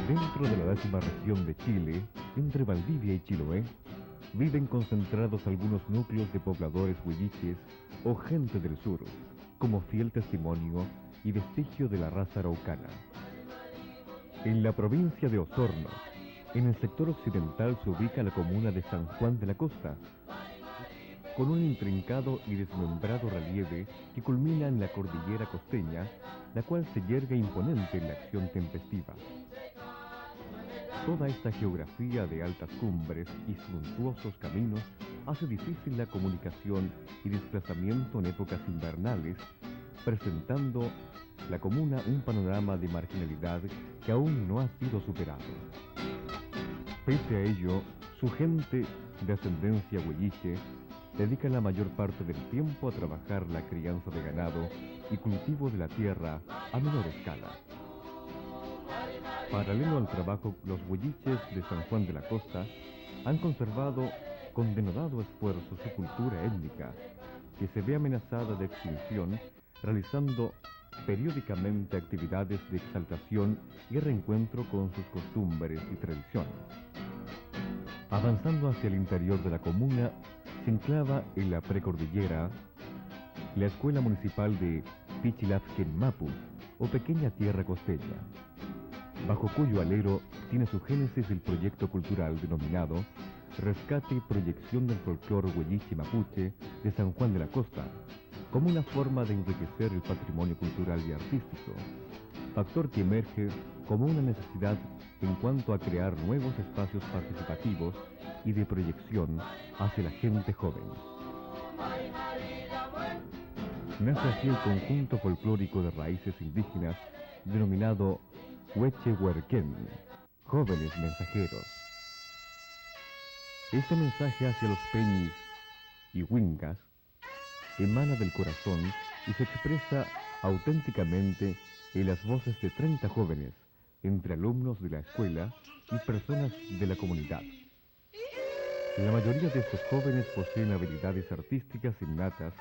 Dentro de la 10ª región de Chile, entre Valdivia y Chiloé, viven concentrados algunos núcleos de pobladores huilliches o gente del sur, como fiel testimonio y vestigio de la raza araucana. En la provincia de Osorno, en el sector occidental se ubica la comuna de San Juan de la Costa, con un intrincado y desmembrado relieve que culmina en la cordillera costeña, la cual se yergue imponente en la acción tempestiva. Toda esta geografía de altas cumbres y suntuosos caminos hace difícil la comunicación y desplazamiento en épocas invernales, presentando la comuna un panorama de marginalidad que aún no ha sido superado. Pese a ello, su gente de ascendencia huilliche dedica la mayor parte del tiempo a trabajar la crianza de ganado y cultivo de la tierra a menor escala. Paralelo al trabajo, los huilliches de San Juan de la Costa han conservado con denodado esfuerzo su cultura étnica, que se ve amenazada de extinción, realizando periódicamente actividades de exaltación y reencuentro con sus costumbres y tradiciones. Avanzando hacia el interior de la comuna, se enclava en la precordillera la Escuela Municipal de Pichilafkenmapu, o Pequeña Tierra Costeña, bajo cuyo alero tiene su génesis el proyecto cultural denominado Rescate y Proyección del Folclore Huilliche Mapuche de San Juan de la Costa, como una forma de enriquecer el patrimonio cultural y artístico, factor que emerge como una necesidad en cuanto a crear nuevos espacios participativos y de proyección hacia la gente joven. Nace así el conjunto folclórico de raíces indígenas denominado Huechehuerquén, Jóvenes Mensajeros. Este mensaje hacia los peñis y huingas emana del corazón y se expresa auténticamente en las voces de 30 jóvenes, entre alumnos de la escuela y personas de la comunidad. La mayoría de estos jóvenes poseen habilidades artísticas innatas,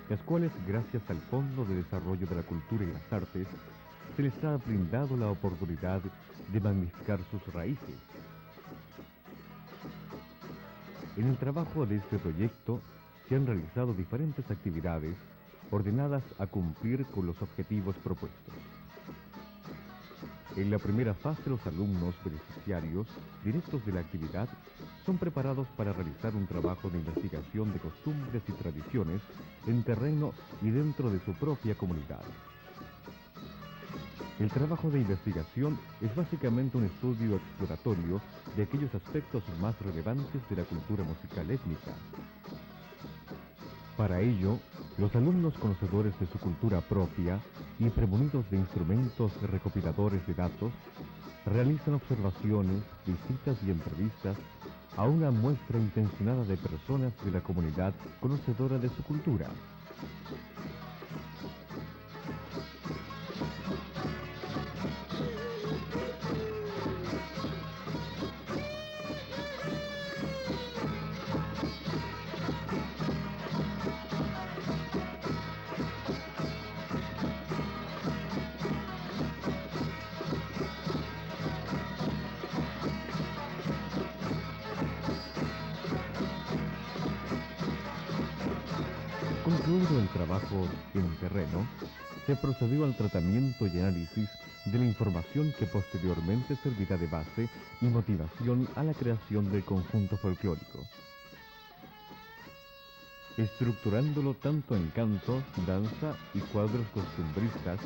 las cuales, gracias al Fondo de Desarrollo de la Cultura y las Artes, se les ha brindado la oportunidad de magnificar sus raíces. En el trabajo de este proyecto se han realizado diferentes actividades ordenadas a cumplir con los objetivos propuestos. En la primera fase, los alumnos beneficiarios directos de la actividad son preparados para realizar un trabajo de investigación de costumbres y tradiciones en terreno y dentro de su propia comunidad. El trabajo de investigación es básicamente un estudio exploratorio de aquellos aspectos más relevantes de la cultura musical étnica. Para ello, los alumnos conocedores de su cultura propia y premunidos de instrumentos recopiladores de datos, realizan observaciones, visitas y entrevistas a una muestra intencionada de personas de la comunidad conocedora de su cultura. Concluido el trabajo en terreno, se procedió al tratamiento y análisis de la información que posteriormente servirá de base y motivación a la creación del conjunto folclórico, estructurándolo tanto en canto, danza y cuadros costumbristas,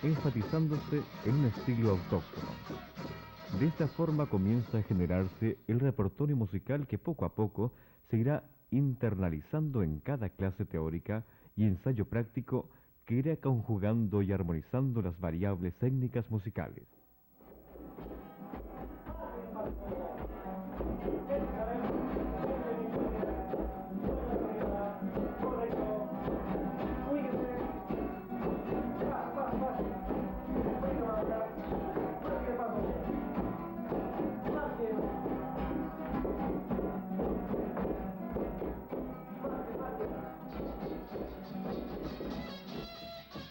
enfatizándose en un estilo autóctono. De esta forma comienza a generarse el repertorio musical que poco a poco se irá internalizando en cada clase teórica y ensayo práctico que irá conjugando y armonizando las variables técnicas musicales.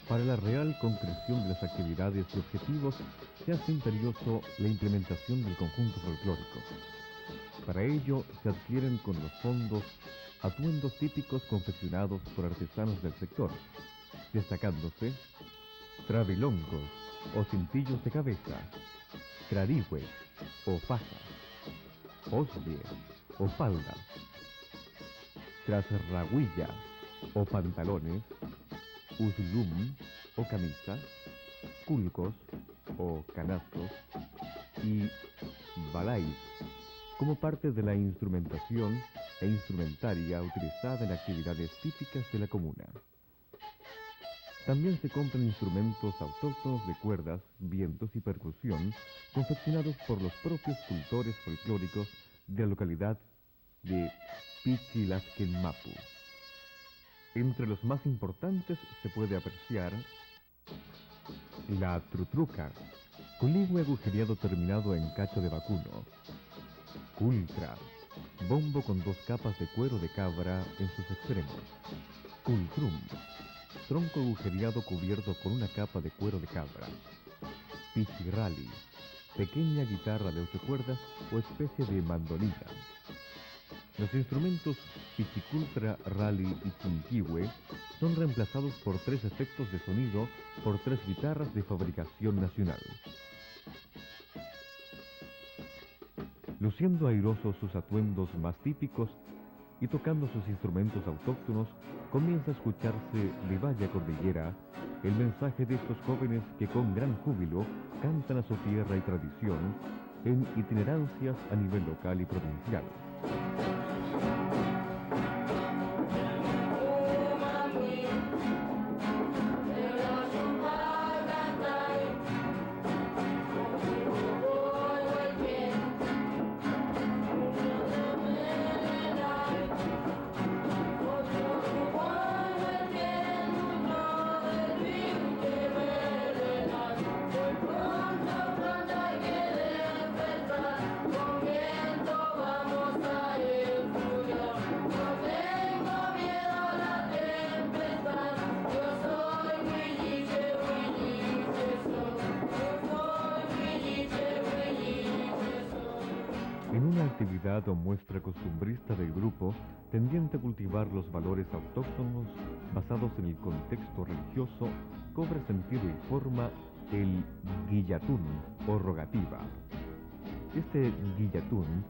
Para la real concreción de las actividades y objetivos se hace imperioso la implementación del conjunto folclórico. Para ello se adquieren con los fondos atuendos típicos confeccionados por artesanos del sector, destacándose trabilongos o cintillos de cabeza, crarigües o fajas, oslie o faldas, trasraguilla o pantalones, uslum o camisa, culcos o canastos y balais como parte de la instrumentación e instrumentaria utilizada en actividades típicas de la comuna. También se compran instrumentos autóctonos de cuerdas, vientos y percusión confeccionados por los propios cultores folclóricos de la localidad de Pichilafkenmapu. Entre los más importantes se puede apreciar la trutruca, coligüe agujereado terminado en cacho de vacuno, cultra, bombo con 2 capas de cuero de cabra en sus extremos, cultrum, tronco agujereado cubierto con una capa de cuero de cabra, pichirrali, pequeña guitarra de 8 cuerdas o especie de mandolina. Los instrumentos pichicultra, rally y chinquihue son reemplazados por 3 efectos de sonido por 3 guitarras de fabricación nacional. Luciendo airosos sus atuendos más típicos y tocando sus instrumentos autóctonos, comienza a escucharse de valla cordillera el mensaje de estos jóvenes que con gran júbilo cantan a su tierra y tradición en itinerancias a nivel local y provincial. En una actividad o muestra costumbrista del grupo tendiente a cultivar los valores autóctonos basados en el contexto religioso, cobra sentido y forma el guillatún o rogativa. Este guillatún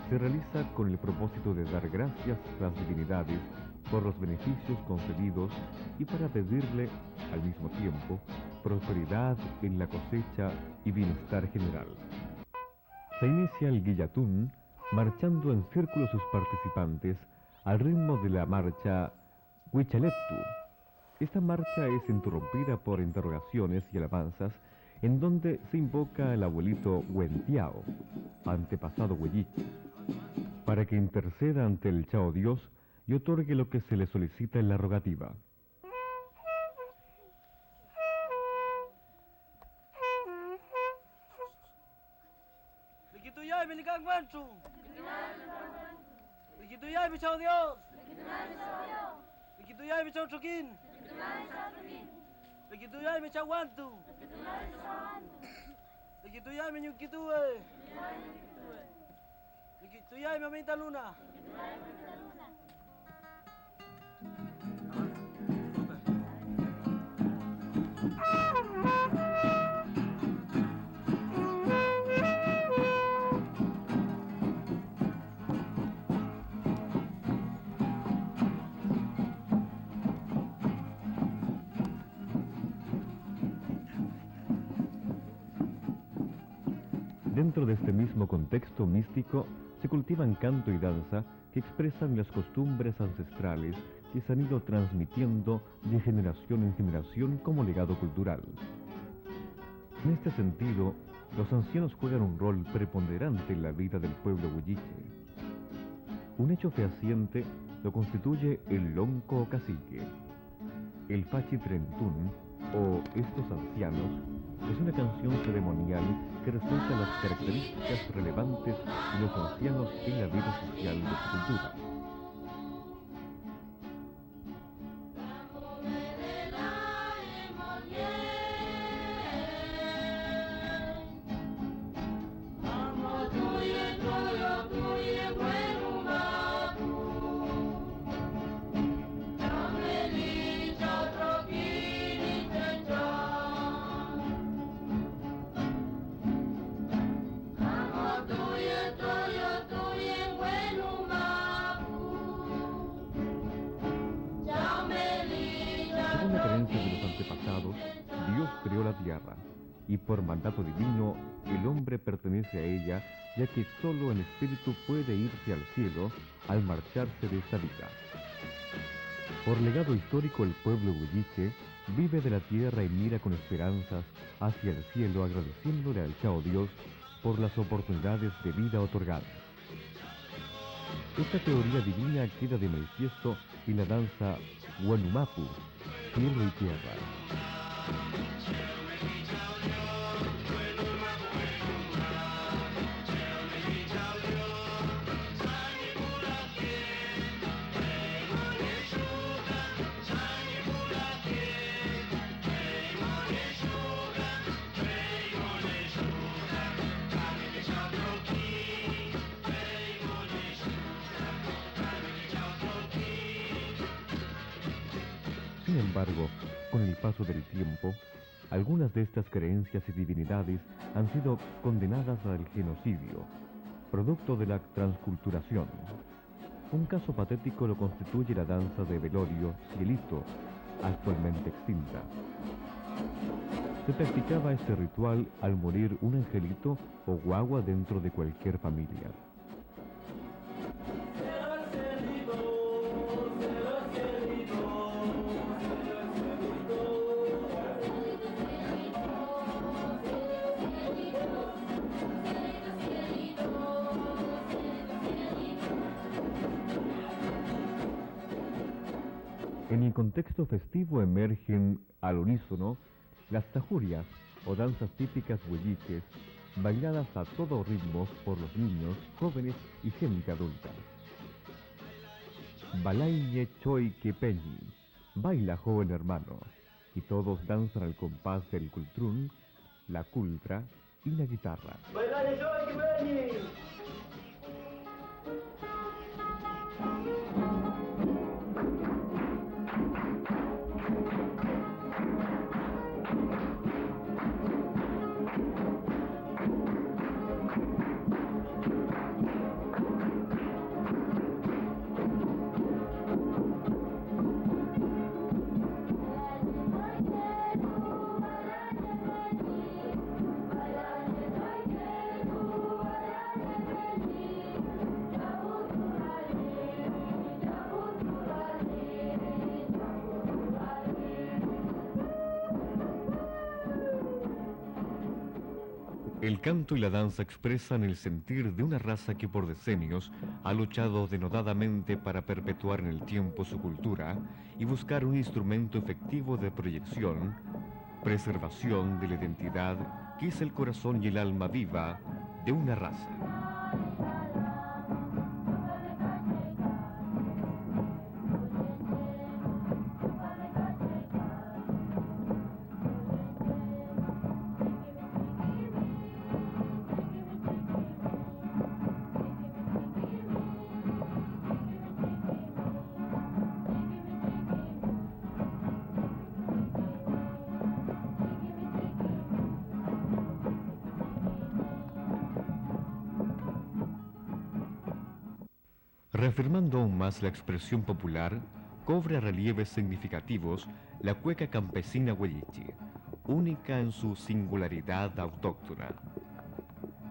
se realiza con el propósito de dar gracias a las divinidades por los beneficios concedidos y para pedirle, al mismo tiempo, prosperidad en la cosecha y bienestar general. Se inicia el guillatún marchando en círculo sus participantes al ritmo de la marcha Huichaleptu. Esta marcha es interrumpida por interrogaciones y alabanzas en donde se invoca al abuelito Huentiao, antepasado huelliche, para que interceda ante el Chao Dios y otorgue lo que se le solicita en la rogativa. Likituyay, Milikang Manchu. Likituyay, Michao Dios. Likituyay, Michao Choquín. Likituyay, Michao Guantu. Likituyay, Miñuquitue. Likituyay, Mamita Luna. Dentro de este mismo contexto místico se cultivan canto y danza que expresan las costumbres ancestrales que se han ido transmitiendo de generación en generación como legado cultural. En este sentido, los ancianos juegan un rol preponderante en la vida del pueblo huilliche. Un hecho fehaciente lo constituye el lonco o cacique. El Fachitrentún, o Estos Ancianos, es una canción ceremonial que resalta las características relevantes de los ancianos en la vida social de su cultura. creencias de los antepasados, Dios creó la tierra, y por mandato divino, el hombre pertenece a ella, ya que solo el espíritu puede irse al cielo al marcharse de esta vida. Por legado histórico, el pueblo huilliche vive de la tierra y mira con esperanzas hacia el cielo, agradeciéndole al Chao Dios por las oportunidades de vida otorgadas. Esta teoría divina queda de manifiesto en la danza Huanumapu, cielo y tierra. Sin embargo, con el paso del tiempo, algunas de estas creencias y divinidades han sido condenadas al genocidio, producto de la transculturación. Un caso patético lo constituye la danza de velorio Cielito, actualmente extinta. Se practicaba este ritual al morir un angelito o guagua dentro de cualquier familia. En el contexto festivo emergen al unísono las tajurias o danzas típicas huilliches, bailadas a todo ritmo por los niños, jóvenes y gente adulta. Balaiñe Choi Kepeñi, baila joven hermano, y todos danzan al compás del cultrún, la cultra y la guitarra. ¡Bailale, Choi Kepeñi! El canto y la danza expresan el sentir de una raza que por decenios ha luchado denodadamente para perpetuar en el tiempo su cultura y buscar un instrumento efectivo de proyección, preservación de la identidad que es el corazón y el alma viva de una raza. Reafirmando aún más la expresión popular, cobra relieves significativos la cueca campesina huilliche, única en su singularidad autóctona.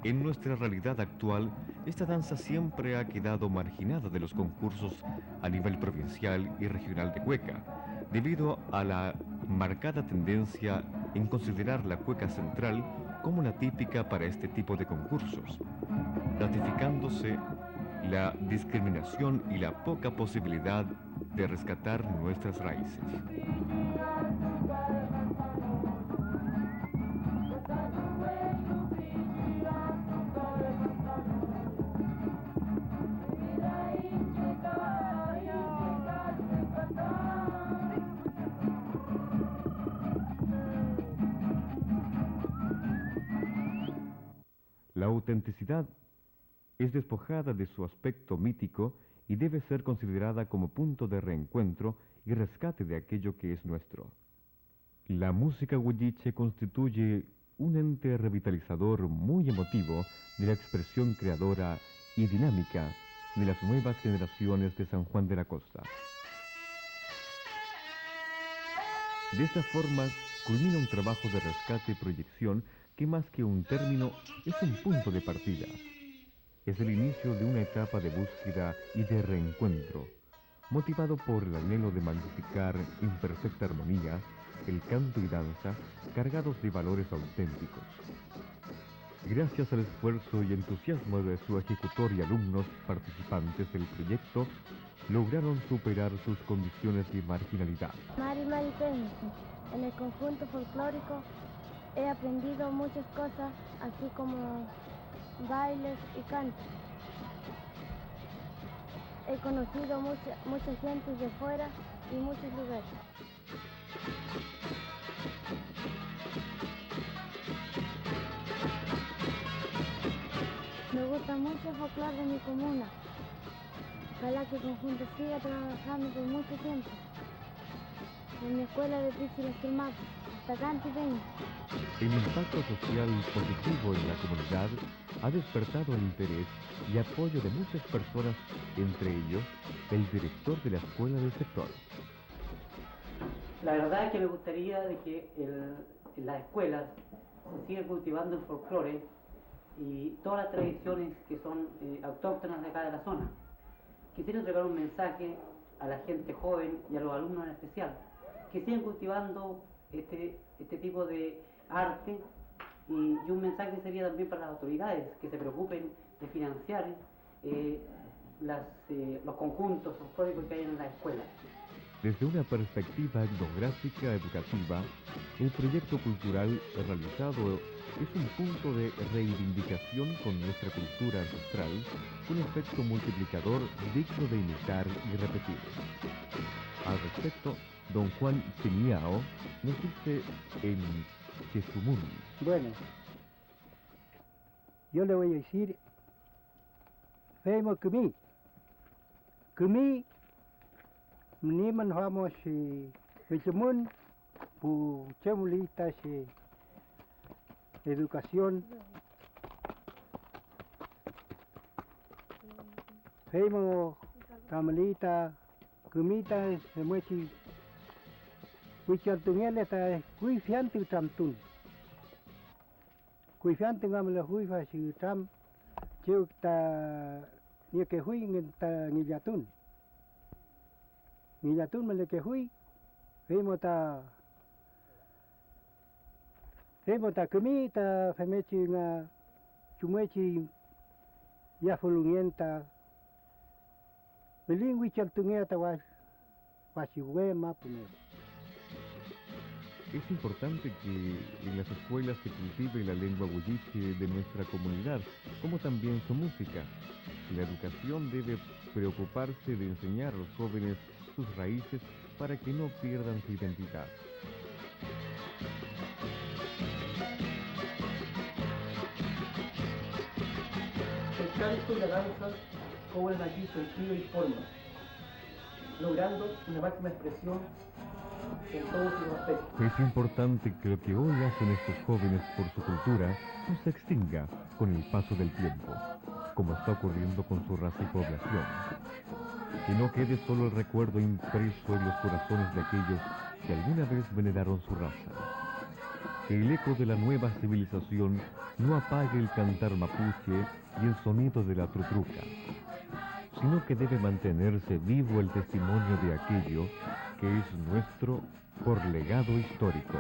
En nuestra realidad actual, esta danza siempre ha quedado marginada de los concursos a nivel provincial y regional de cueca, debido a la marcada tendencia en considerar la cueca central como la típica para este tipo de concursos, ratificándose la discriminación y la poca posibilidad de rescatar nuestras raíces. La autenticidad es despojada de su aspecto mítico y debe ser considerada como punto de reencuentro y rescate de aquello que es nuestro. La música huilliche constituye un ente revitalizador muy emotivo de la expresión creadora y dinámica de las nuevas generaciones de San Juan de la Costa. De esta forma, culmina un trabajo de rescate y proyección que más que un término es un punto de partida. Es el inicio de una etapa de búsqueda y de reencuentro, motivado por el anhelo de magnificar en perfecta armonía el canto y danza cargados de valores auténticos. Gracias al esfuerzo y entusiasmo de su ejecutor y alumnos participantes del proyecto, lograron superar sus condiciones de marginalidad. Mari Peña, en el conjunto folclórico he aprendido muchas cosas, así como bailes y cantos. He conocido mucha gente de fuera y muchos lugares. Me gusta mucho el folclore de mi comuna. Ojalá que el conjunto siga trabajando por mucho tiempo. En mi escuela de Pichilas del Mapu, hasta Canti Peña. El impacto social positivo en la comunidad ha despertado el interés y apoyo de muchas personas, entre ellos el director de la escuela del sector. La verdad es que me gustaría de que en las escuelas se siga cultivando el folclore y todas las tradiciones que son autóctonas de acá de la zona. Quisiera entregar un mensaje a la gente joven y a los alumnos en especial, que sigan cultivando este tipo de arte, y un mensaje sería también para las autoridades que se preocupen de financiar los conjuntos folclóricos que hay en las escuelas. Desde una perspectiva etnográfica educativa, el proyecto cultural realizado es un punto de reivindicación con nuestra cultura ancestral, con efecto multiplicador digno de imitar y repetir. Al respecto, don Juan Cheniao nos dice en Chesumún. Bueno, yo le voy a decir, Femo Kumi, Niman vamos Chesumún, pu chemulita educación. Femo Camelita, Kumita, se mueche. Huichaltungel está huifiante tramtun. Huifiante ngamla huifa si tram, cheu ta ni que hui ta ngilatun. Ngilatun mele que hui, vemos ta kemi ta femechi nga chumechi ya fulunienta. Belin huichaltungel ta wasiwe mapume. Es importante que en las escuelas se cultive la lengua huilliche de nuestra comunidad, como también su música. La educación debe preocuparse de enseñar a los jóvenes sus raíces para que no pierdan su identidad. El canto y la danza cobran aquí sentido y forma, logrando una máxima expresión en todos sus aspectos. Es importante que lo que hoy hacen estos jóvenes por su cultura no se extinga con el paso del tiempo, como está ocurriendo con su raza y población. Que no quede solo el recuerdo impreso en los corazones de aquellos que alguna vez veneraron su raza. Que el eco de la nueva civilización no apague el cantar mapuche y el sonido de la trutruca, sino que debe mantenerse vivo el testimonio de aquello que es nuestro por legado histórico.